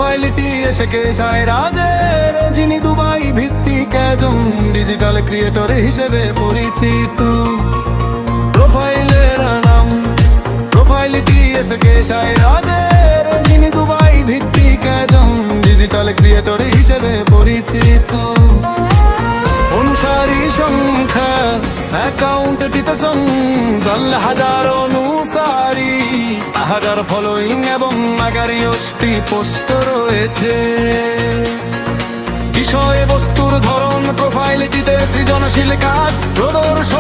প্রোফাইলটি এসে কে সায়রাজের, যিনি দুবাই ভিত্তিক একজন ডিজিটাল ক্রিয়েটর হিসেবে পরিচিত। প্রোফাইলের নাম প্রোফাইলটি এসে কে সায়রাজের, যিনি দুবাই ভিত্তিক একজন ডিজিটাল ক্রিয়েটর হিসেবে পরিচিত। অনুসারী সংখ্যা অ্যাকাউন্টটিতে চঞ্চল হাজার অনুসারী, হাজার ফলোয়িং এবং 11টি পোস্ট রয়েছে। বিষয়বস্তুর ধরন প্রোফাইলটিতে সৃজনশীল কাজ প্রদর্শন